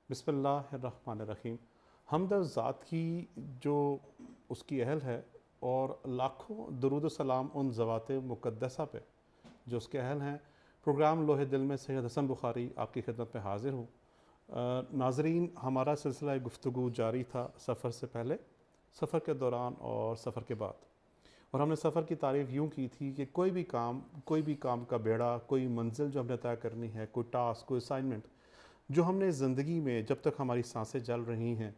بسم اللہ الرحمن الرحیم. حمد و ذات کی جو اس کی اہل ہے اور لاکھوں درود و سلام ان ذوات مقدسہ پہ جو اس کے اہل ہیں. پروگرام لوح دل میں سید حسن بخاری آپ کی خدمت میں حاضر ہوں. ناظرین، ہمارا سلسلہ گفتگو جاری تھا سفر سے پہلے، سفر کے دوران اور سفر کے بعد. اور ہم نے سفر کی تعریف یوں کی تھی کہ کوئی بھی کام کا بیڑا، کوئی منزل جو ہم نے طے کرنی ہے، کوئی ٹاسک، کوئی اسائنمنٹ جو ہم نے زندگی میں جب تک ہماری سانسیں چل رہی ہیں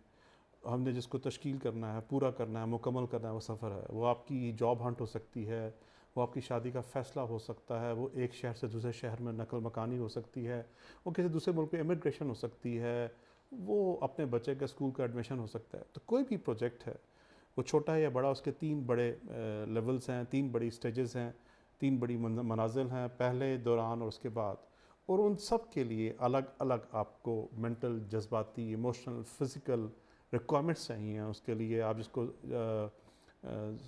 ہم نے جس کو تشکیل کرنا ہے، پورا کرنا ہے، مکمل کرنا ہے، وہ سفر ہے. وہ آپ کی جاب ہنٹ ہو سکتی ہے، وہ آپ کی شادی کا فیصلہ ہو سکتا ہے، وہ ایک شہر سے دوسرے شہر میں نقل مکانی ہو سکتی ہے، وہ کسی دوسرے ملک پہ امیگریشن ہو سکتی ہے، وہ اپنے بچے کے اسکول کا ایڈمیشن ہو سکتا ہے. تو کوئی بھی پروجیکٹ ہے، وہ چھوٹا ہے یا بڑا، اس کے 3 بڑے لیولز ہیں، 3 بڑی سٹیجز ہیں، 3 بڑی منازل ہیں، پہلے، دوران اور اس کے بعد. اور ان سب کے لیے الگ الگ آپ کو مینٹل، جذباتی، ایموشنل، فزیکل ریکوائرمنٹس چاہیے. اس کے لیے آپ جس کو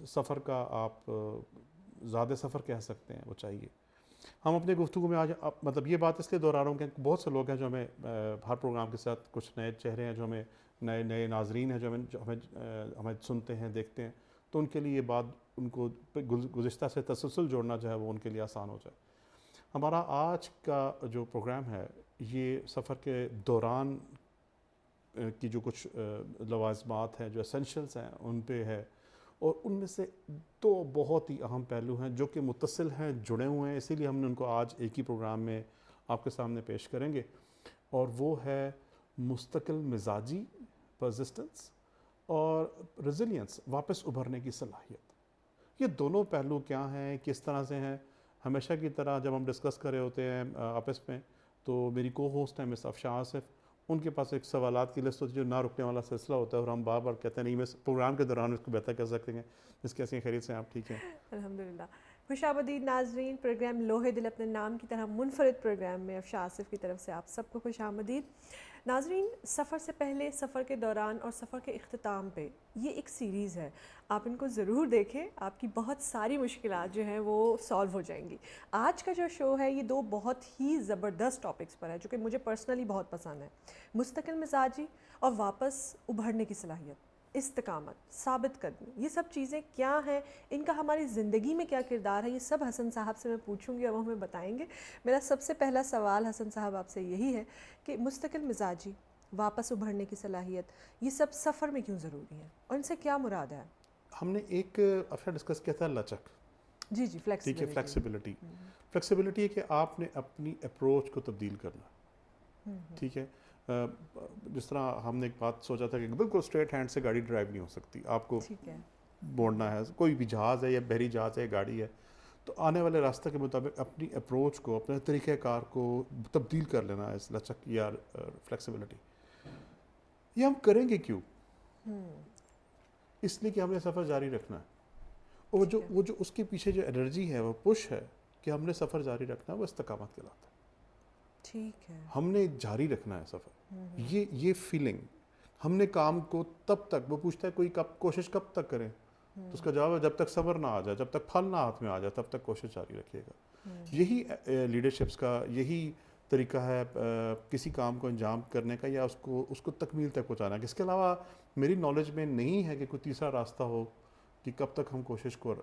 سفر کا آپ زیادہ سفر کہہ سکتے ہیں، وہ چاہیے. ہم اپنے گفتگو میں آج مطلب یہ بات اس لیے دہرا رہا ہوں کہ بہت سے لوگ ہیں جو ہمیں ہر پروگرام کے ساتھ، کچھ نئے چہرے ہیں جو ہمیں نئے ناظرین ہیں جو ہمیں سنتے ہیں، دیکھتے ہیں. تو ان کے لیے یہ بات، ان کو گزشتہ سے تسلسل جوڑنا جو ہے وہ ان کے لیے آسان ہو جائے. ہمارا آج کا جو پروگرام ہے یہ سفر کے دوران کی جو کچھ لوازمات ہیں، جو اسینشلز ہیں، ان پہ ہے. اور ان میں سے 2 بہت ہی اہم پہلو ہیں جو کہ متصل ہیں، جڑے ہوئے ہیں، اسی لیے ہم نے ان کو آج ایک ہی پروگرام میں آپ کے سامنے پیش کریں گے. اور وہ ہے مستقل مزاجی، پرزسٹنس، اور ریزیلینس، واپس ابھرنے کی صلاحیت. یہ دونوں پہلو کیا ہیں، کس طرح سے ہیں؟ ہمیشہ کی طرح جب ہم ڈسکس کر رہے ہوتے ہیں آپس میں، تو میری کو ہوسٹ ہیں مس افشاں آصف، ان کے پاس ایک سوالات کی لسٹ ہوتی ہے جو نہ رکنے والا سلسلہ ہوتا ہے، اور ہم بار بار کہتے ہیں نہیں میں پروگرام کے دوران اس کو بہتر کر سکتے ہیں. اس کیسی خیریت سے آپ ٹھیک ہیں؟ الحمدللہ. خوش آمدید ناظرین. پروگرام لوح دل اپنے نام کی طرح منفرد پروگرام میں افشاں آصف کی طرف سے آپ سب کو خوش آمدید. ناظرین، سفر سے پہلے، سفر کے دوران اور سفر کے اختتام پہ یہ ایک سیریز ہے. آپ ان کو ضرور دیکھیں، آپ کی بہت ساری مشکلات جو ہیں وہ سالو ہو جائیں گی. آج کا جو شو ہے یہ 2 بہت ہی زبردست ٹاپکس پر ہے جو کہ مجھے پرسنلی بہت پسند ہے. مستقل مزاجی اور واپس ابھرنے کی صلاحیت، استقامت، ثابت قدمی، یہ سب چیزیں کیا ہیں، ان کا ہماری زندگی میں کیا کردار ہے، یہ سب حسن صاحب سے میں پوچھوں گی اور وہ ہمیں بتائیں گے. میرا سب سے پہلا سوال حسن صاحب آپ سے یہی ہے کہ مستقل مزاجی، واپس ابھرنے کی صلاحیت، یہ سب سفر میں کیوں ضروری ہیں اور ان سے کیا مراد ہے؟ ہم نے ایک افشا ڈسکس کیا تھا لچک. جی ٹھیک ہے، فلیکسیبلٹی. فلیکسیبلٹی. فلیکسیبلٹی ہے کہ آپ نے اپنی اپروچ کو تبدیل کرنا. ٹھیک ہے، جس طرح ہم نے ایک بات سوچا تھا کہ بالکل اسٹریٹ ہینڈ سے گاڑی ڈرائیو نہیں ہو سکتی، آپ کو ٹھیک ہے. موڑنا ہے. کوئی بھی جہاز ہے یا بحری جہاز ہے یا گاڑی ہے، تو آنے والے راستہ کے مطابق اپنی اپروچ کو، اپنے طریقہ کار کو تبدیل کر لینا ہے. اس لچک یا فلیکسیبلٹی یہ ہم کریں گے کیوں؟ اس لیے کہ ہم نے سفر جاری رکھنا ہے. اور وہ جو اس کے پیچھے جو انرجی ہے، وہ پش ہے کہ ہم نے سفر جاری رکھنا ہے، وہ استقامت کہلاتا ہے. ٹھیک ہے. ہم نے جاری رکھنا ہے سفر. یہ فیلنگ ہم نے کام کو تب تک، وہ پوچھتا ہے کوئی کوشش کب تک کریں، تو اس کا جواب ہے جب تک صبر نہ آ جائے، جب تک پھل نہ ہاتھ میں آ جائے تب تک کوشش جاری رکھیے گا. یہی لیڈرشپس کا، یہی طریقہ ہے کسی کام کو انجام کرنے کا یا اس کو تکمیل تک پہنچانا. اس کے علاوہ میری نالج میں نہیں ہے کہ کوئی تیسرا راستہ ہو کہ کب تک ہم کوشش کو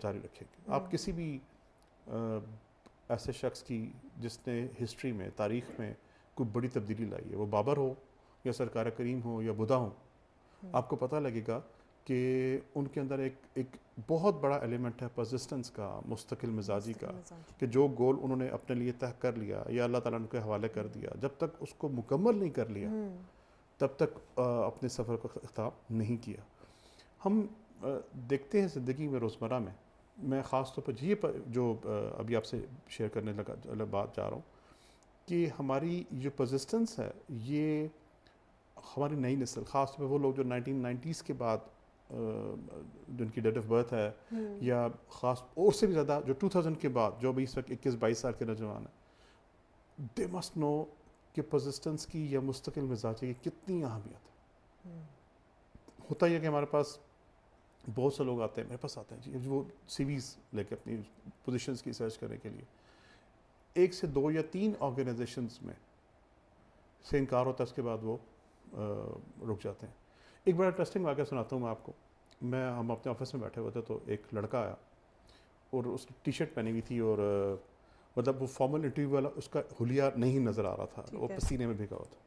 جاری رکھیں گے. آپ کسی بھی ایسے شخص کی جس نے ہسٹری میں، تاریخ میں کوئی بڑی تبدیلی لائی ہے، وہ بابر ہو یا سرکار کریم ہو یا بدھا ہو، آپ کو پتہ لگے گا کہ ان کے اندر ایک بہت بڑا ایلیمنٹ ہے پرزسٹنس کا، مستقل مزاجی کا، کہ جو گول انہوں نے اپنے لیے طے کر لیا یا اللہ تعالیٰ نے ان کے حوالے کر دیا، جب تک اس کو مکمل نہیں کر لیا تب تک اپنے سفر کو اختتام نہیں کیا. ہم دیکھتے ہیں زندگی میں، روزمرہ میں خاص طور پر یہ جو ابھی آپ سے شیئر کرنے لگا بات جا رہا ہوں کہ ہماری جو پرزسٹنس ہے، یہ ہماری نئی نسل، خاص طور پہ وہ لوگ جو 1990s کے بعد جن کی ڈیٹ آف برتھ ہے، یا خاص اور سے بھی زیادہ جو 2000 کے بعد، جو ابھی اس وقت 21-22 سال کے نوجوان ہیں، دے مسٹ نو کہ پرزسٹنس کی یا مستقل مزاجی کی کتنی اہمیت ہے. ہوتا یہ کہ ہمارے پاس بہت سے لوگ آتے ہیں، میرے پاس آتے ہیں جی، وہ سی ویز لے کے اپنی پوزیشنز کی سرچ کرنے کے لیے. 1 سے 2 یا 3 آرگنائزیشنز میں سے انکار ہوتا ہے اس کے بعد وہ رک جاتے ہیں. ایک بڑا انٹرسٹنگ واقعہ سناتا ہوں میں آپ کو. ہم اپنے آفس میں بیٹھے ہوئے تھے تو ایک لڑکا آیا اور اس نے ٹی شرٹ پہنی ہوئی تھی اور مطلب وہ فارمل انٹرویو والا اس کا حلیہ نہیں نظر آ رہا تھا, وہ پسینے میں بھیگا ہوا تھا.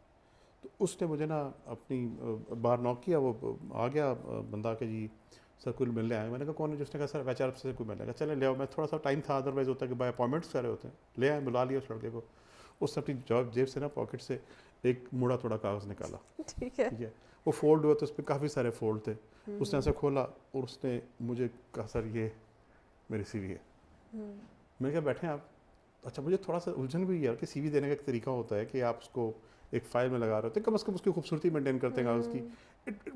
تو اس نے مجھے نا اپنی بار نوک کیا, وہ آ گیا بندہ کہ جی سر کوئی ملنے آئے. میں نے کہا کون ہے؟ جس نے کہا سر ایچ آر سے کوئی ملنے. کہا چلے لے آؤ. میں تھوڑا سا ٹائم تھا, ادروائز ہوتا ہے کہ بائی اپوائنٹمنٹس کر رہے ہوتے ہیں. لے آئے, بلا لیا اس لڑکے کو. اس نے اپنی جیب سے نا پاکٹ سے ایک مڑا توڑا کاغذ نکالا. ٹھیک ہے, وہ فولڈ ہوا تو اس پہ کافی سارے فولڈ تھے. اس نے ایسے کھولا اور اس نے مجھے کہا سر یہ میری سی وی ہے. میں نے کہا بیٹھیں آپ. اچھا مجھے تھوڑا سا الجھن بھی ہے کہ سی وی دینے کا ایک طریقہ ہوتا ہے کہ آپ اس کو ایک فائل میں لگا رہے ہوتے ہیں, کم از کم اس کی خوبصورتی مینٹین کرتے ہیں کاغذ کی.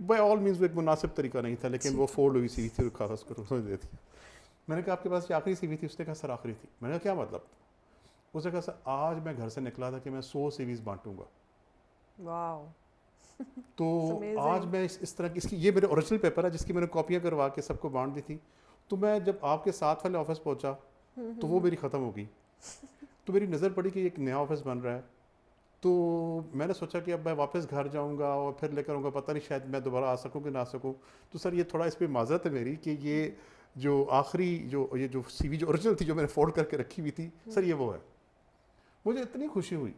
بائی آل مینس وہ ایک مناسب طریقہ نہیں تھا, لیکن وہ فولڈ ہوئی سی وی تھی اور کاغذ کو اس نے دے دیا. میں نے کہا آپ کے پاس یہ آخری سی وی تھی؟ اس نے کہا سر آخری تھی. میں نے کہا کیا مطلب؟ اس نے کہا سر آج میں گھر سے نکلا تھا کہ میں 100 سی ویز بانٹوں گا. واو. تو آج میں اس طرح کی, اس کی یہ میرے اوریجنل پیپر ہے جس کی میں نے کاپیاں کروا کے سب کو بانٹ دی تھی. تو میں جب آپ کے ساتھ والے آفس پہنچا تو وہ میری ختم ہو گئی. تو میری نظر پڑی کہ ایک نیا آفس بن رہا ہے. تو میں نے سوچا کہ اب میں واپس گھر جاؤں گا اور پھر لے کر آؤں گا, پتہ نہیں شاید میں دوبارہ آ سکوں کہ نہ آ سکوں. تو سر یہ تھوڑا اس پہ معذرت ہے میری کہ یہ جو آخری یہ جو سی وی جو اوریجنل تھی جو میں نے فولڈ کر کے رکھی ہوئی تھی سر یہ وہ ہے. مجھے اتنی خوشی ہوئی.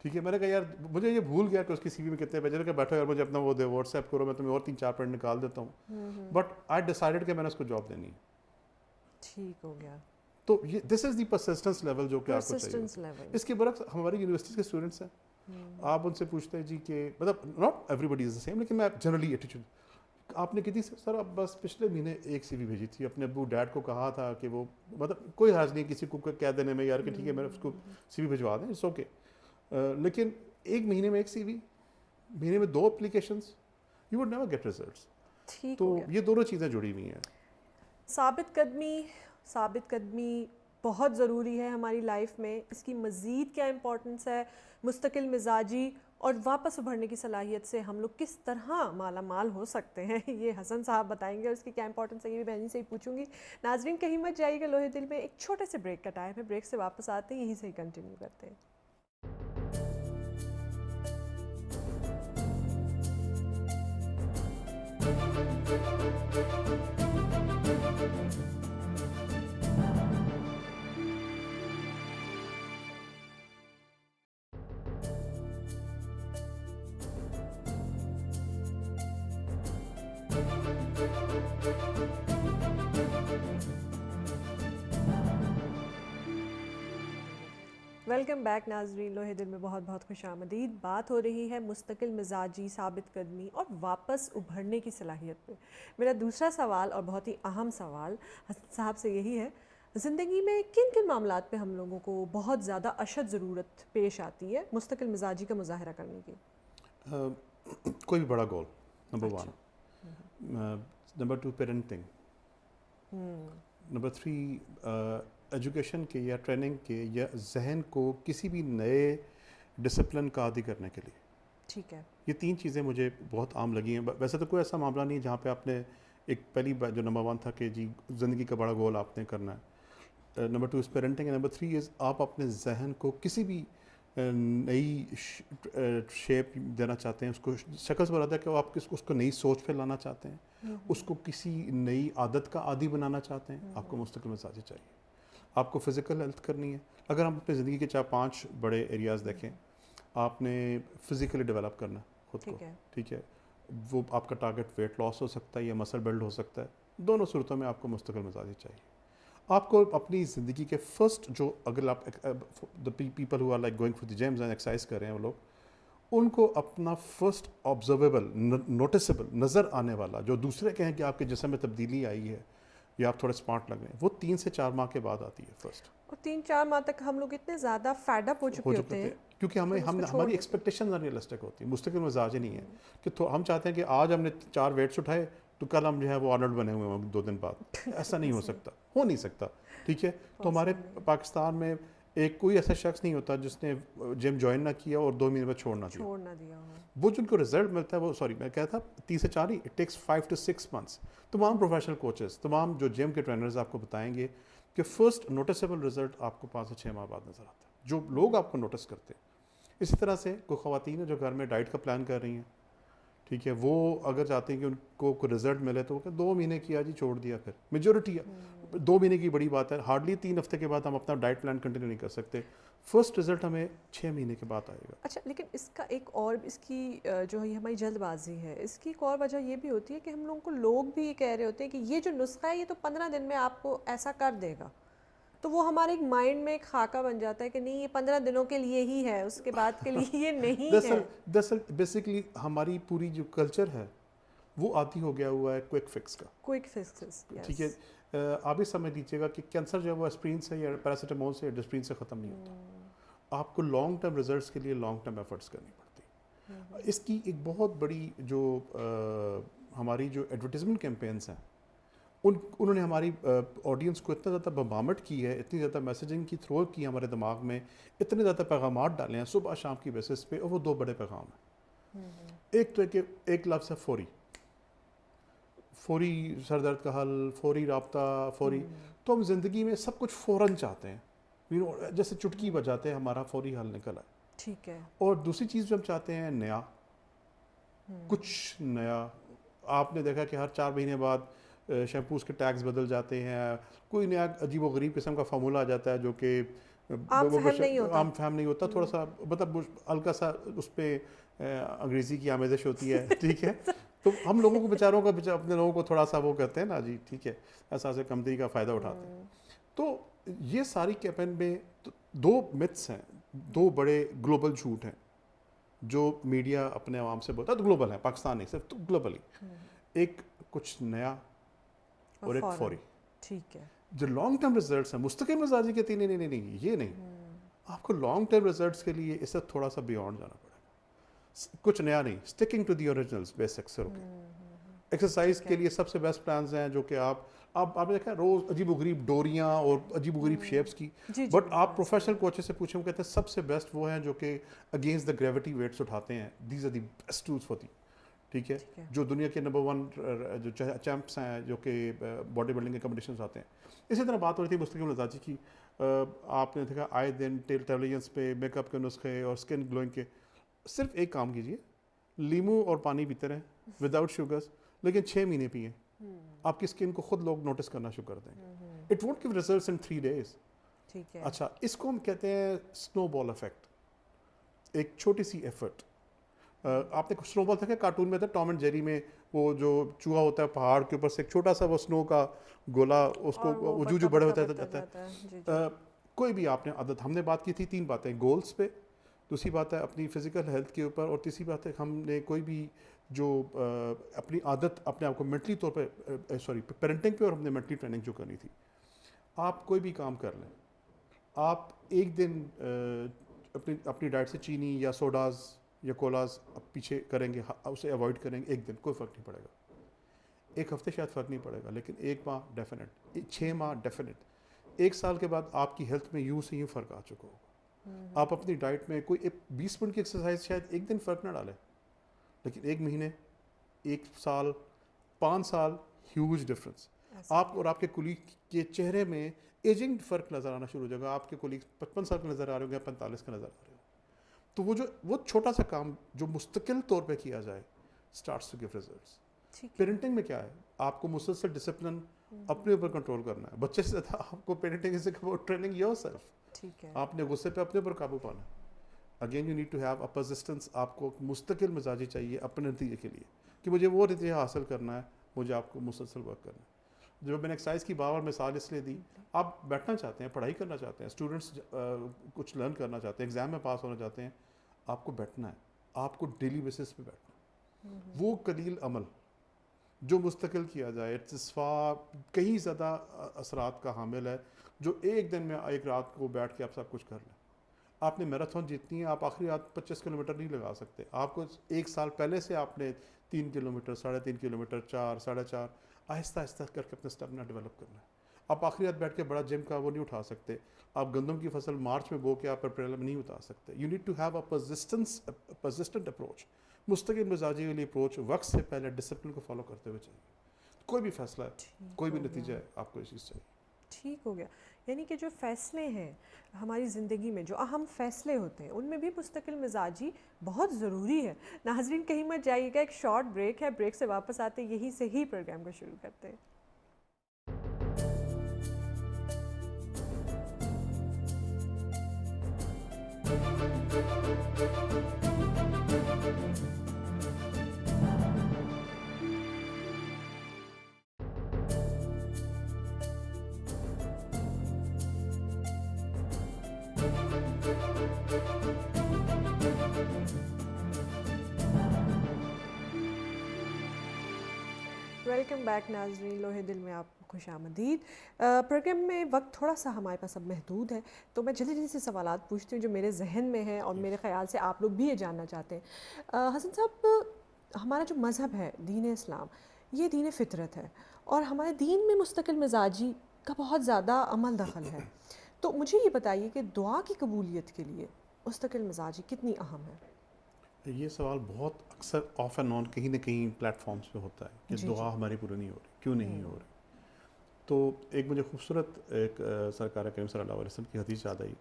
ٹھیک ہے, میں نے کہا یار مجھے یہ بھول گیا کہ اس کی سی وی میں کتنے پیج. کہ بیٹھو یار مجھے اپنا وہ دے, واٹس ایپ کرو, میں تمہیں اور 3-4 پرنٹ نکال دیتا ہوں. بٹ آئی ڈیسائیڈڈ کہ میں نے اس کو جاب دینی ہے. ٹھیک ہو گیا. تو یہ دس از دی پرسسٹنس لیول جو کہ آپ کو چاہیے. اس کے برعکس ہماری یونیورسٹیز کے اسٹوڈنٹس ہیں, آپ ان سے پوچھتے ہیں جی کہ مطلب not everybody is the same, لیکن میں جنرلی ایٹیچیوڈ آپ نے کتنی سر اب بس پچھلے مہینے ایک سی وی بھیجی تھی, اپنے ابو ڈیڈ کو کہا تھا کہ وہ مطلب کوئی حرج نہیں کسی کو کہہ دینے میں یار کہ ٹھیک ہے میں اس کو سی وی بھجوا دیں, اٹس اوکے. لیکن ایک مہینے میں ایک سی وی, مہینے میں 2 applications, you would never get results. تو یہ دونوں چیزیں جڑی ہوئی ہیں. ثابت قدمی بہت ضروری ہے ہماری لائف میں. اس کی مزید کیا امپورٹنس ہے؟ مستقل مزاجی اور واپس ابھرنے کی صلاحیت سے ہم لوگ کس طرح مالا مال ہو سکتے ہیں, یہ حسن صاحب بتائیں گے. اور اس کی کیا امپورٹنس ہے یہ بھی بہن سے ہی پوچھوں گی. ناظرین کہیں مت جائیے گا, لوہے دل میں ایک چھوٹے سے بریک کا ٹائم ہے. بریک سے واپس آتے ہیں, یہیں سے ہی کنٹینیو کرتے ہیں. ویلکم بیک ناظرین, لوہے دل میں بہت بہت خوش آمدید. بات ہو رہی ہے مستقل مزاجی, ثابت قدمی اور واپس ابھرنے کی صلاحیت پہ. میرا دوسرا سوال اور بہت ہی اہم سوال حسن صاحب سے یہی ہے, زندگی میں کن کن معاملات پہ ہم لوگوں کو بہت زیادہ اشد ضرورت پیش آتی ہے مستقل مزاجی کا مظاہرہ کرنے کی؟ کوئی بھی بڑا goal, number 1. Number 2 parenting. Number 3 education کے یا ٹریننگ کے یا ذہن کو کسی بھی نئے ڈسپلن کا عادی کرنے کے لیے. ٹھیک ہے, یہ 3 چیزیں مجھے بہت عام لگی ہیں. ویسے تو کوئی ایسا معاملہ نہیں جہاں پہ آپ نے ایک پہلی جو نمبر 1 تھا کہ جی زندگی کا بڑا گول آپ نے کرنا ہے. نمبر 2 از پیرنٹنگ, نمبر 3 از آپ اپنے ذہن کو کسی بھی نئی شیپ دینا چاہتے ہیں, اس کو شکل سے بتاتا ہے کہ آپ اس کو نئی سوچ پہ لانا چاہتے ہیں, اس کو کسی نئی عادت کا عادی بنانا چاہتے ہیں. آپ کو مستقل مزاجی چاہیے. آپ کو فزیکل ہیلتھ کرنی ہے. اگر ہم اپنی زندگی کے 4-5 بڑے ایریاز دیکھیں, آپ نے فزیکلی ڈیولپ کرنا خود کو. ٹھیک ہے, وہ آپ کا ٹارگیٹ ویٹ لاس ہو سکتا ہے یا مسل بلڈ ہو سکتا ہے. دونوں صورتوں میں آپ کو مستقل مزاجی چاہیے. آپ کو اپنی زندگی کے فرسٹ جو اگر آپ the people who are like going for the gyms and exercise کر رہے ہیں, وہ لوگ ان کو اپنا فرسٹ آبزرویبل نوٹسیبل نظر آنے والا جو دوسرے کہیں کہ آپ کے جسم میں تبدیلی آئی ہے یا آپ تھوڑے اسمارٹ لگ رہے ہیں, وہ 3 سے 4 ماہ کے بعد آتی ہے فرسٹ. اور 3-4 ماہ تک ہم لوگ اتنے زیادہ فیڈ اپ ہو چکے ہوتے ہیں کیونکہ ہماری ایکسپیکٹیشن ریئلسٹک ہوتی ہے. مستقل مزاج نہیں ہے کہ ہم چاہتے ہیں کہ آج ہم نے 4 ویٹس اٹھائے تو کل ہم جو ہے وہ آرنولڈ بنے ہوئے ہیں 2 دن بعد. ایسا نہیں ہو نہیں سکتا. ٹھیک ہے, تو ہمارے پاکستان میں کوئی ایسا شخص نہیں ہوتا جس نے جم جوائن نہ کیا اور 2 مہینے بعد چھوڑنا دیا. وہ جن کو رزلٹ ملتا ہے وہ میں کہتا 3 سے 4 ہی, اٹ ٹیکس 5 to 6 months. تمام پروفیشنل کوچز, تمام جو جم کے ٹرینرز آپ کو بتائیں گے کہ فرسٹ نوٹسیبل رزلٹ آپ کو 5 سے 6 ماہ بعد نظر آتا ہے. جو لوگ آپ کو نوٹس کرتے ہیں اسی طرح سے کوئی خواتین ہیں جو گھر میں ڈائٹ کا پلان کر رہی ہیں, ٹھیک ہے, وہ اگر چاہتے ہیں کہ ان کو کوئی رزلٹ ملے تو وہ 2 مہینے کیا جی چھوڑ دیا, پھر میجورٹی 2 مہینے کی بڑی بات ہے, ہارڈلی 3 ہفتے کے بعد ہم اپنا ڈائٹ پلان کنٹینیو نہیں کر سکتے, فرسٹ رزلٹ ہمیں 6 مہینے کے بعد آئے گا. اچھا, لیکن اس کا ایک اور اس کی جو ہے ہماری جلد بازی ہے, اس کی ایک اور وجہ یہ بھی ہوتی ہے کہ ہم لوگ بھی یہ کہہ رہے ہوتے ہیں کہ یہ جو نسخہ ہے یہ تو 15 دن میں آپ کو ایسا کر دے گا, تو وہ ہمارے ایک مائنڈ میں ایک خاکہ بن جاتا ہے کہ نہیں یہ 15 دنوں کے لیے ہی ہے, اس کے بعد کے لیے یہ نہیں ہے. دراصل بیسکلی ہماری پوری جو کلچر ہے وہ عادی ہو گیا ہوا ہے کوئک فکس کا. کوئک فکسز, ٹھیک ہے, آپ یہ سمجھ لیجیے گا کہ کینسر جو ہے وہ اسپرین سے یا پیراسیٹامول سے یا ڈسپرین سے ختم نہیں ہوتا, آپ کو لانگ ٹرم ریزلٹس کے لیے لانگ ٹرم ایفرٹس کرنی پڑتی. اس کی ایک بہت بڑی جو ہماری جو ایڈورٹیزمنٹ کیمپینس ہیں انہوں نے ہماری آڈینس کو اتنا زیادہ بمبامٹ کی ہے, اتنی زیادہ میسیجنگ کی تھرو کی ہمارے دماغ میں, اتنے زیادہ پیغامات ڈالے ہیں صبح شام کی بیسس پہ, اور وہ 2 بڑے پیغام ہیں. ایک تو ایک لفظ ہے فوری سر درد کا حل, فوری رابطہ, فوری. تو ہم زندگی میں سب کچھ فوراً چاہتے ہیں, جیسے چٹکی بجاتے ہیں ہمارا فوری حل نکل آئے. ٹھیک ہے. اور دوسری چیز جو ہم چاہتے ہیں نیا, کچھ نیا. آپ نے دیکھا کہ ہر 4 مہینے بعد شیمپوز کے ٹیگز بدل جاتے ہیں, کوئی نیا عجیب و غریب قسم کا فارمولہ آ جاتا ہے جو کہ عام فہم نہیں ہوتا, تھوڑا سا مطلب ہلکا سا اس پہ انگریزی کی آمیزش ہوتی ہے, ٹھیک ہے. تو ہم لوگوں کو بیچاروں کا اپنے لوگوں کو تھوڑا سا وہ کہتے ہیں نا جی, ٹھیک ہے, احساس کمتری کا فائدہ اٹھاتے ہیں. تو یہ ساری کیمپین میں 2 متس ہیں, 2 بڑے گلوبل جھوٹ ہیں جو میڈیا اپنے عوام سے بولتا ہے, تو گلوبل ہے, پاکستان نہیں صرف, تو گلوبلی. ایک کچھ نیا اور ایک فوری. ٹھیک ہے. جو لانگ ٹرم ریزلٹس ہیں مستقل مزاجی کہتی ہیں نہیں یہ نہیں, آپ کو لانگ ٹرم ریزلٹس کے لیے اس سے تھوڑا سا بیونڈ جانا پڑے گا. کچھ نیا نہیں, sticking to the originals basics. Exercise کے لیے سب سے بیسٹ پلانز ہیں جو کہ آپ نے دیکھا روز عجیب و غریب ڈوریاں اور عجیب و غریب شیپس کی, بٹ آپ پروفیشنل کوچز سے پوچھیں, وہ کہتے ہیں سب سے بیسٹ وہ ہیں جو کہ اگینسٹ دا گریوٹی ویٹس اٹھاتے ہیں. These are the best tools for the, ٹھیک ہے, جو دنیا کے نمبر 1 جو چیمپس ہیں جو کہ باڈی بلڈنگ کے کمپٹیشنز آتے ہیں. اسی طرح بات ہو رہی تھی مستقل مزاجی کی. آپ نے دیکھا آئے دن ٹیلی ویژنس پہ میک اپ کے نسخے اور اسکن گلوئنگ کے. صرف ایک کام کیجیے, لیمو اور پانی پیتے رہیں وداؤٹ شوگرس, لیکن 6 مہینے پئیں, آپ کی اسکن کو خود لوگ نوٹس کرنا شروع کر دیں گے. It won't give results in 3 days. ٹھیک ہے. اچھا, اس کو ہم کہتے ہیں سنو بال افیکٹ. ایک چھوٹی سی ایفرٹ. آپ نے سنو بال تھا کہ کارٹون میں تھا ٹام اینڈ جیری میں, وہ جو چوہا ہوتا ہے پہاڑ کے اوپر سے ایک چھوٹا سا وہ سنو کا گولا, اس کو جو بڑے ہوتا جاتا ہے. کوئی بھی آپ نے عادت, ہم نے بات کی تھی 3 باتیں, گولز پہ, دوسری بات ہے اپنی فزیکل ہیلتھ کے اوپر, اور تیسری بات ہے ہم نے کوئی بھی جو اپنی عادت اپنے آپ کو مینٹلی طور پہ پیرنٹنگ پہ, اور ہم نے مینٹلی ٹریننگ جو کرنی تھی. آپ کوئی بھی کام کر لیں, آپ ایک دن اپنی ڈائٹ سے چینی یا سوڈاز یا کولاز پیچھے کریں گے, اسے اوائڈ کریں گے, ایک دن کوئی فرق نہیں پڑے گا. 1 ہفتے شاید فرق نہیں پڑے گا, لیکن 1 ماہ ڈیفینیٹ, 6 ماہ ڈیفینیٹ, 1 سال کے بعد آپ کی ہیلتھ میں یوں سے یوں فرق آ چکا ہوگا. آپ اپنی ڈائٹ میں کوئی 20 منٹ کی ایکسرسائز شاید ایک دن فرق نہ ڈالے, لیکن 1 مہینے, 1 سال, 5 سال, ہیوج ڈفرینس. آپ اور آپ کے کولیگ کے چہرے میں ایجنگ فرق نظر آنا شروع ہو جائے گا. آپ کے کولیگ 55 سال کے نظر آ رہے ہوں گے, 45 کا نظر آ رہے ہوں. تو وہ چھوٹا سا کام جو مستقل طور پہ کیا جائے starts to give results. Parenting میں کیا ہے, آپ کو مسلسل ڈسپلن اپنے اوپر کنٹرول کرنا ہے. بچے سے زیادہ آپ کو parenting is about training your self. ٹھیک ہے. آپ نے غصے پہ اپنے اوپر قابو پانا ہے. Again you need to have a persistence. آپ کو مستقل مزاجی چاہیے اپنے نتیجے کے لیے کہ مجھے وہ نتیجہ حاصل کرنا ہے, مجھے آپ کو مسلسل ورک کرنا ہے. جو میں نے ایکسرسائز کی بار مثال اس لیے دی, آپ بیٹھنا چاہتے ہیں, پڑھائی کرنا چاہتے ہیں, اسٹوڈنٹس کچھ لرن کرنا چاہتے ہیں, ایگزام میں پاس ہونا چاہتے ہیں, آپ کو بیٹھنا ہے, آپ کو ڈیلی بیسس پہ بیٹھنا ہے. وہ قلیل عمل جو مستقل کیا جائے, اتصفا کہیں زیادہ اثرات کا حامل ہے, جو ایک دن میں ایک رات کو بیٹھ کے آپ سب کچھ کر لیں. آپ نے میراتھن جیتنی ہے, آپ آخری رات 25 کلومیٹر نہیں لگا سکتے. آپ کو 1 سال پہلے سے آپ نے 3 کلومیٹر, 3.5 کلومیٹر, 4, 4.5 آہستہ آہستہ کر کے اپنا اسٹیمنا ڈیولپ کرنا ہے. آپ آخری رات بیٹھ کے بڑا جم کا وہ نہیں اٹھا سکتے. آپ گندم کی فصل مارچ میں بو کے آپ اپریل میں نہیں اٹھا سکتے. You need to have a persistent approach, مستقل مزاجی والی اپروچ, وقت سے پہلے ڈسپلن کو فالو کرتے ہوئے چاہیے. کوئی بھی فیصلہ ہے, کوئی بھی نتیجہ ہے, آپ کو اس چیز چاہیے. ٹھیک ہو گیا. یعنی کہ جو فیصلے ہیں ہماری زندگی میں، جو اہم فیصلے ہوتے ہیں، ان میں بھی مستقل مزاجی بہت ضروری ہے۔ ناظرین کہیں مت جائیے گا، ایک شارٹ بریک ہے، بریک سے واپس آتے یہی سے ہی پروگرام کو شروع کرتے ہیں۔ ویلکم بیک ناظرین، لوہے دل میں آپ کو خوش آمدید۔ پروگرام میں وقت تھوڑا سا ہمارے پاس اب محدود ہے، تو میں جلدی جلدی سے سوالات پوچھتی ہوں جو میرے ذہن میں ہیں اور میرے خیال سے آپ لوگ بھی یہ جاننا چاہتے ہیں۔ حسن صاحب، ہمارا جو مذہب ہے دین اسلام، یہ دین فطرت ہے، اور ہمارے دین میں مستقل مزاجی کا بہت زیادہ عمل دخل ہے۔ تو مجھے یہ بتائیے کہ دعا کی قبولیت کے لیے مستقل مزاجی کتنی اہم ہے؟ یہ سوال بہت اکثر آف اینڈ آن کہیں نہ کہیں پلیٹ فارمز پہ ہوتا ہے کہ دعا ہماری پوری نہیں ہو رہی، کیوں نہیں ہو رہی؟ تو ایک مجھے خوبصورت ایک سرکار کریم صلی اللہ علیہ وسلم کی حدیث یاد آئی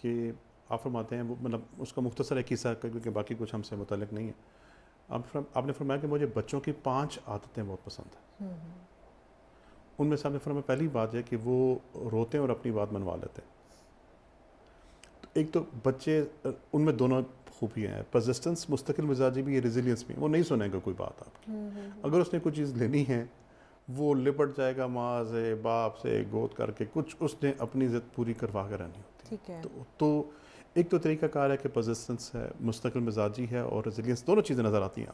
کہ آپ فرماتے ہیں، وہ مطلب اس کا مختصر ایک قصہ، کیونکہ باقی کچھ ہم سے متعلق نہیں ہے۔ آپ نے فرمایا کہ مجھے بچوں کی 5 عادتیں بہت پسند ہیں۔ ان میں سے آپ نے فرمایا پہلی بات ہے کہ وہ روتے ہیں اور اپنی بات منوا لیتے ہیں۔ ایک تو بچے، ان میں دونوں خوبیاں ہیں، پرزسٹنس، مستقل مزاجی بھی ہے، ریزیلینس بھی ہے۔ وہ نہیں سنیں گا کوئی بات آپ کی، اگر اس نے کوئی چیز لینی ہے وہ لپٹ جائے گا ماں سے، باپ سے گود کر کے، کچھ اس نے اپنی ضد پوری کروا کر رہنی ہوتی ہے۔ تو ایک تو طریقہ کار ہے کہ پرزسٹنس ہے، مستقل مزاجی ہے، اور ریزیلینس، دونوں چیزیں نظر آتی ہیں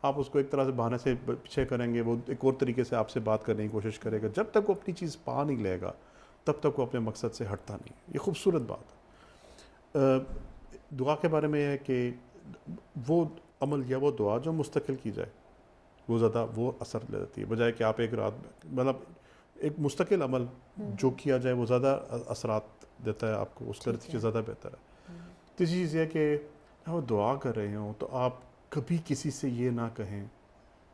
آپ اس کو ایک طرح سے بہانے سے پیچھے کریں گے، وہ ایک اور طریقے سے آپ سے بات کرنے کی کوشش کرے گا۔ جب تک وہ اپنی چیز پا نہیں لے گا تب تک وہ اپنے مقصد سے ہٹتا نہیں۔ یہ خوبصورت بات ہے۔ دعا کے بارے میں ہے کہ وہ عمل یا وہ دعا جو مستقل کی جائے وہ زیادہ وہ اثر لے دیتی ہے، بجائے کہ آپ ایک رات، مطلب ایک مستقل عمل جو کیا جائے وہ زیادہ اثرات دیتا ہے آپ کو، اس کا نتیجہ زیادہ بہتر ہے۔ تیسری چیز یہ کہ وہ دعا کر رہے ہوں تو آپ کبھی کسی سے یہ نہ کہیں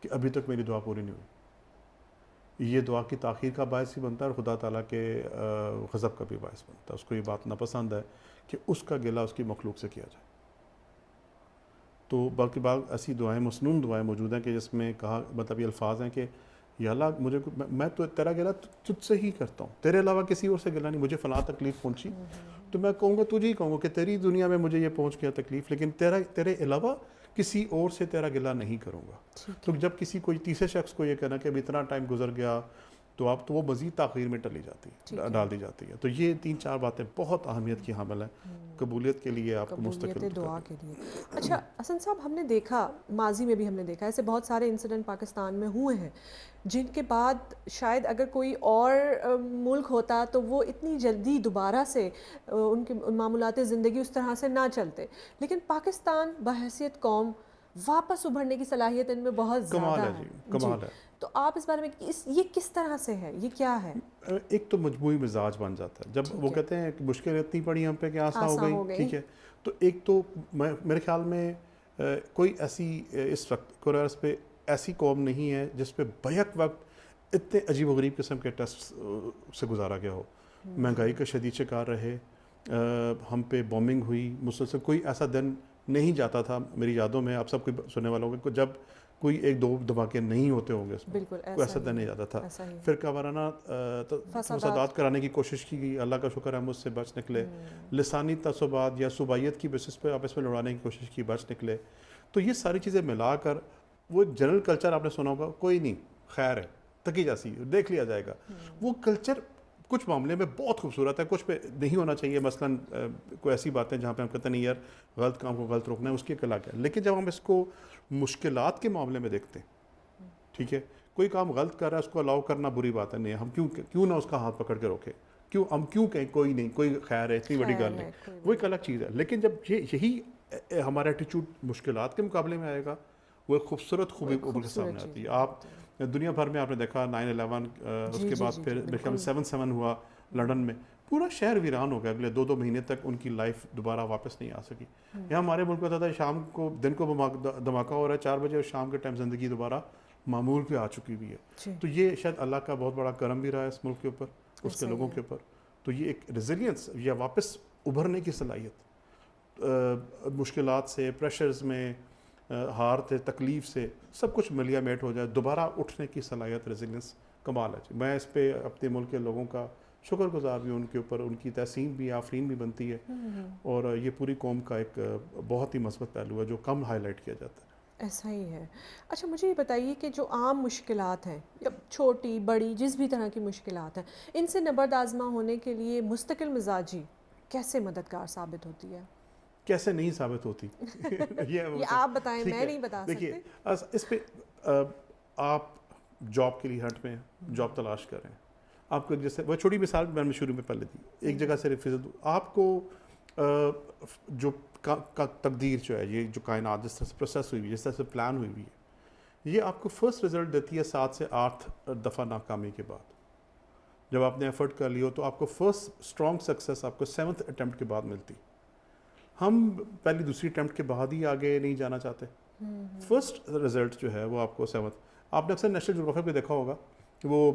کہ ابھی تک میری دعا پوری نہیں ہوئی۔ یہ دعا کی تاخیر کا باعث ہی بنتا ہے، اور خدا تعالیٰ کے غضب کا بھی باعث بنتا ہے۔ اس کو یہ بات ناپسند ہے کہ اس کا گلہ اس کی مخلوق سے کیا جائے۔ تو باقی بعض ایسی دعائیں، مسنون دعائیں موجود ہیں کہ جس میں کہا، مطلب یہ الفاظ ہیں کہ یا اللہ مجھے، میں تو تیرا گلہ تجھ سے ہی کرتا ہوں، تیرے علاوہ کسی اور سے گلہ نہیں۔ مجھے فلاں تکلیف پہنچی تو میں کہوں گا، تجھے ہی کہوں گا کہ تیری دنیا میں مجھے یہ پہنچ گیا تکلیف، لیکن تیرے علاوہ کسی اور سے تیرا گلہ نہیں کروں گا۔ تو جب کسی کوئی تیسرے شخص کو یہ کہنا کہ اب اتنا ٹائم گزر گیا تو آپ، تو وہ مزید تاخیر میں ڈال دی جاتی ہے۔ تو یہ 3-4 باتیں بہت اہمیت کی حامل ہیں قبولیت کے لیے، آپ کو مستقل دعا کے لیے۔ اچھا حسن صاحب، ہم نے دیکھا، ماضی میں بھی ہم نے دیکھا، ایسے بہت سارے انسیڈنٹ پاکستان میں ہوئے ہیں جن کے بعد شاید اگر کوئی اور ملک ہوتا تو وہ اتنی جلدی دوبارہ سے ان کے معمولات زندگی اس طرح سے نہ چلتے، لیکن پاکستان بحیثیت قوم واپس ابھرنے کی صلاحیت ان میں بہت زیادہ ہے۔ کمال ہے۔ تو آپ اس بارے میں یہ کس طرح سے ہے، یہ کیا ہے؟ ایک تو مجموعی مزاج بن جاتا ہے، جب وہ کہتے ہیں کہ مشکل اتنی پڑی ہم پہ کہ آسان ہو گئی، ٹھیک ہے۔ تو ایک تو میرے خیال میں کوئی ایسی اس وقت کورس پہ ایسی قوم نہیں ہے جس پہ بیک وقت اتنے عجیب و غریب قسم کے ٹیسٹ سے گزارا گیا ہو۔ مہنگائی کا شدید شکار رہے، ہم پہ بومنگ ہوئی مسلسل، کوئی ایسا دن نہیں جاتا تھا میری یادوں میں، آپ سب کوئی سننے والوں کو، جب کوئی 1-2 دھماکے نہیں ہوتے ہوں گے اس میں، کوئی ایسا دن نہیں جاتا تھا۔ فرقہ وارانہ فسادات کرانے کی کوشش کی گئی، اللہ کا شکر ہے ہم اس سے بچ نکلے۔ لسانی تعصبات یا صوبائیت کی بیسس پہ آپس میں لڑانے کی کوشش کی، بچ نکلے۔ تو یہ ساری چیزیں ملا کر وہ ایک جنرل کلچر آپ نے سنا ہوگا، کوئی نہیں، خیر ہے، تکی جاسی، دیکھ لیا جائے گا۔ وہ کلچر کچھ معاملے میں بہت خوبصورت ہے، کچھ پہ نہیں ہونا چاہیے۔ مثلاً کوئی ایسی باتیں جہاں پہ ہم کہتے ہیں نہیں یار غلط کام کو غلط روکنا ہے، اس کی ایک الگ ہے۔ لیکن جب ہم اس کو مشکلات کے معاملے میں دیکھتے ہیں، ٹھیک ہے، کوئی کام غلط کر رہا ہے اس کو الاؤ کرنا بری بات ہے، نہیں، ہم کیوں نہ اس کا ہاتھ پکڑ کے روکے، ہم کیوں کہیں کوئی نہیں، کوئی خیر ہے، اتنی بڑی گل نہیں، وہ ایک الگ چیز ہے۔ لیکن جب یہی ہمارا ایٹیچیوڈ مشکلات کے مقابلے میں آئے گا، وہ ایک خوبصورت خوبی ابھر کے سامنے آتی ہے۔ آپ دنیا بھر میں آپ نے دیکھا 9/11، اس کے بعد پھر 7/7 ہوا لندن میں، پورا شہر ویران ہو گیا، اگلے 2 مہینے تک ان کی لائف دوبارہ واپس نہیں آ سکی۔ یہاں ہمارے ملک میں ہوتا تھا شام کو، دن کو دھماکہ ہو رہا ہے 4 بجے، اور شام کے ٹائم زندگی دوبارہ معمول پہ آ چکی ہوئی ہے۔ تو یہ شاید اللہ کا بہت بڑا کرم بھی رہا ہے اس ملک کے اوپر، اس کے لوگوں کے اوپر، تو یہ ایک ریزیلینس یا واپس ابھرنے کی صلاحیت، مشکلات سے، پریشرز میں، ہار سے، تکلیف سے سب کچھ ملیا میٹ ہو جائے، دوبارہ اٹھنے کی صلاحیت، ریزیلینس کمال ہے. میں اس پہ اپنے ملک کے لوگوں کا شکر گزار بھی ہوں، ان کے اوپر ان کی تحسین بھی، آفرین بھی بنتی ہے، اور یہ پوری قوم کا ایک بہت ہی مثبت پہلو ہے جو کم ہائی لائٹ کیا جاتا ہے. ایسا ہی ہے. اچھا مجھے یہ بتائیے کہ جو عام مشکلات ہیں یا چھوٹی بڑی جس بھی طرح کی مشکلات ہیں، ان سے نبرد آزما ہونے کے لیے مستقل مزاجی کیسے مددگار ثابت ہوتی ہے؟ کیسے نہیں ثابت ہوتی یہ آپ بتائیں، میں نہیں بتا سکتی. دیکھیے اس پہ آپ جاب کے لیے ہٹ میں جاب تلاش کر رہے ہیں، آپ کو جیسے وہ چھوٹی مثال میں نے شروع میں پہلے دی، ایک جگہ سے آپ کو جو تقدیر جو ہے، یہ جو کائنات جس طرح سے پروسیس ہوئی ہوئی ہے، جس طرح سے پلان ہوئی ہوئی ہے، یہ آپ کو فرسٹ رزلٹ دیتی ہے 7 سے 8 دفعہ ناکامی کے بعد. جب آپ نے ایفرٹ کر لی ہو تو آپ کو فرسٹ اسٹرانگ سکسیس آپ کو 7th اٹیمپٹ کے بعد ملتی. ہم پہلی دوسری اٹیمپٹ کے بعد ہی آگے نہیں جانا چاہتے. فرسٹ رزلٹ جو ہے وہ آپ کو 7th. آپ نے اکثر نیشنل جغرافی پہ دیکھا ہوگا کہ وہ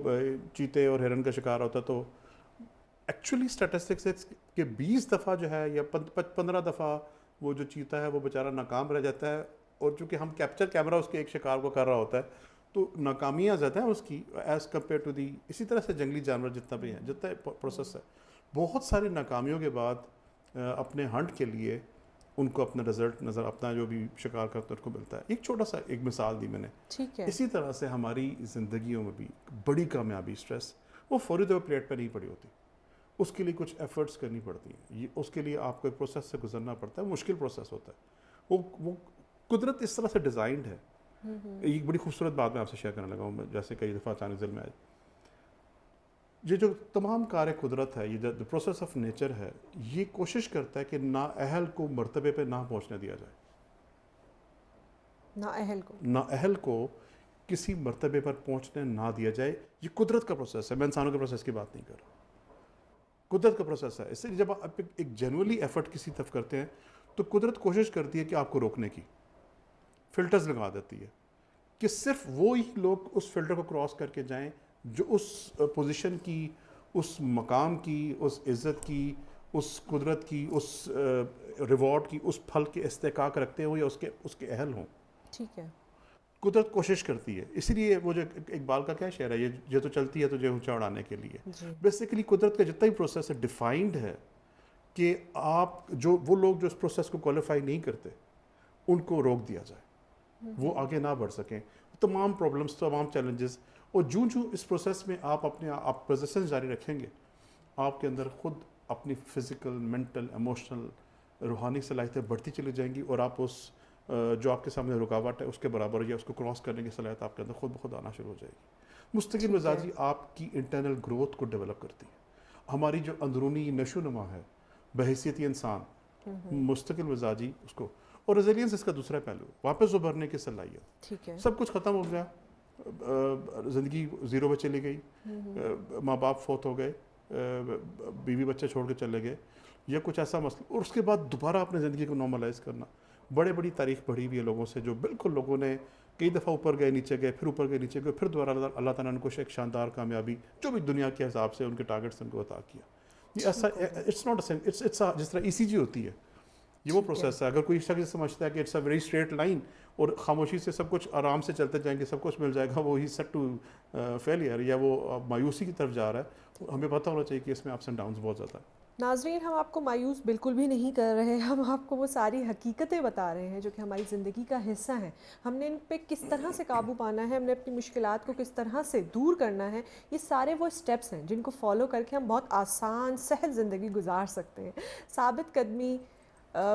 چیتے اور ہرن کا شکار ہوتا، تو ایکچولی اسٹیٹسٹکس کہ 20 دفعہ جو ہے یا 15 دفعہ وہ جو چیتا ہے وہ بیچارہ ناکام رہ جاتا ہے، اور چونکہ ہم کیپچر کیمرہ اس کے ایک شکار کو کر رہا ہوتا ہے تو ناکامیاں زیادہ ہیں اس کی ایز کمپیئر ٹو دی. اسی طرح سے جنگلی جانور جتنا بھی ہیں، جتنا پروسیس ہے، بہت ساری ناکامیوں کے بعد اپنے ہنٹ کے لیے ان کو اپنا رزلٹ نظر، اپنا جو بھی شکار کرتا ہے ان کو ملتا ہے. ایک چھوٹا سا ایک مثال دی میں نے. ٹھیک ہے. اسی طرح سے ہماری زندگیوں میں بھی بڑی کامیابی، اسٹریس وہ فوری طور پر پلیٹ پہ نہیں پڑی ہوتی، اس کے لیے کچھ ایفرٹس کرنی پڑتی ہیں. یہ اس کے لیے آپ کو ایک پروسیس سے گزرنا پڑتا ہے، مشکل پروسیس ہوتا ہے. وہ قدرت اس طرح سے ڈیزائنڈ ہے. ایک بڑی خوبصورت بات میں آپ سے شیئر کرنے لگا ہوں، جیسے کئی دفعہ اچانک ذہن میں آئی. یہ جو تمام کار قدرت ہے، یہ جو پروسیس آف نیچر ہے، یہ کوشش کرتا ہے کہ نااہل کو مرتبے پہ نہ پہنچنے دیا جائے. نااہل کو کسی مرتبے پر پہنچنے نہ دیا جائے. یہ قدرت کا پروسیس ہے، میں انسانوں کے پروسیس کی بات نہیں کر رہا. قدرت کا پروسیس ہے. اس لیے جب آپ ایک جینولی ایفرٹ کسی طرف کرتے ہیں تو قدرت کوشش کرتی ہے کہ آپ کو روکنے کی فلٹرز لگا دیتی ہے کہ صرف وہی لوگ اس فلٹر کو کراس کر کے جائیں جو اس پوزیشن کی، اس مقام کی، اس عزت کی، اس قدرت کی، اس ریوارڈ کی، اس پھل کے استحقاق رکھتے ہوں یا اس کے اہل ہوں. ٹھیک ہے. قدرت کوشش کرتی ہے. اسی لیے وہ جو اقبال کا کیا شعر ہے، یہ تو چلتی ہے تجھے اونچا اڑانے کے لیے. بیسیکلی قدرت کا جتنا ہی پروسیس ہے ڈیفائنڈ ہے کہ آپ جو وہ لوگ جو اس پروسیس کو کوالیفائی نہیں کرتے ان کو روک دیا جائے، وہ آگے نہ بڑھ سکیں. تمام پرابلمس، تمام چیلنجز، اور جوں اس پروسیس میں آپ اپنے آپ پرزیسنس جاری رکھیں گے، آپ کے اندر خود اپنی فزیکل، مینٹل، ایموشنل، روحانی صلاحیتیں بڑھتی چلی جائیں گی، اور آپ اس جو آپ کے سامنے رکاوٹ ہے اس کے برابر یا اس کو کراس کرنے کی صلاحیت آپ کے اندر خود بخود آنا شروع ہو جائے گی. مستقل مزاجی آپ کی انٹرنل گروتھ کو ڈیولپ کرتی ہے. ہماری جو اندرونی نشو و نما ہے بحیثیت انسان، مستقل مزاجی اس کو، اور ریزیلینس اس کا دوسرا پہلو، واپس ابھرنے کی صلاحیت. ٹھیک ہے. سب کچھ ختم ہو گیا، زندگی زیرو پہ چلی گئی، ماں باپ فوت ہو گئے، بیوی بچے چھوڑ کے چلے گئے، یا کچھ ایسا مسئلہ، اور اس کے بعد دوبارہ اپنے زندگی کو نارملائز کرنا. بڑی تاریخ پڑھی ہوئی ہے لوگوں سے جو بالکل لوگوں نے کئی دفعہ اوپر گئے نیچے گئے، پھر اوپر گئے نیچے گئے، پھر دوبارہ اللہ تعالیٰ نے ان کو ایک شاندار کامیابی جو بھی دنیا کے حساب سے ان کے ٹارگیٹس ان کو عطا کیا. یہ ایسا اٹس ناٹ اٹس جس طرح ECG ہوتی ہے، یہ وہ پروسیس ہے. اگر کوئی شخص سمجھتا ہے کہ it's a very straight line اور خاموشی سے سب کچھ آرام سے چلتے جائیں گے، سب کچھ مل جائے گا، وہ ہی سیٹ ٹو فیلئر، یا وہ مایوسی کی طرف جا رہا ہے. ہمیں پتہ ہونا چاہیے کہ اس میں اپس اینڈ ڈاؤنس بہت زیادہ ہے. ناظرین، ہم آپ کو مایوس بالکل بھی نہیں کر رہے، ہم آپ کو وہ ساری حقیقتیں بتا رہے ہیں جو کہ ہماری زندگی کا حصہ ہیں. ہم نے ان پہ کس طرح سے قابو پانا ہے، ہم نے اپنی مشکلات کو کس طرح سے دور کرنا ہے، یہ سارے وہ سٹیپس ہیں جن کو فالو کر کے ہم بہت آسان سہل زندگی گزار سکتے ہیں. ثابت قدمی،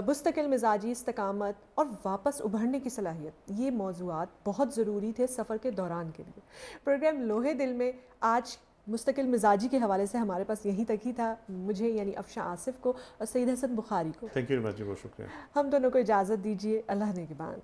مستقل مزاجی استقامت اور واپس ابھرنے کی صلاحیت، یہ موضوعات بہت ضروری تھے سفر کے دوران کے لیے. پروگرام لوہے دل میں آج مستقل مزاجی کے حوالے سے ہمارے پاس یہیں تک ہی تھا. مجھے یعنی افشاں آصف کو اور سعید حسن بخاری کو تھینک یو ویری مچ، بہت شکریہ. ہم دونوں کو اجازت دیجیے. اللہ نگہبان.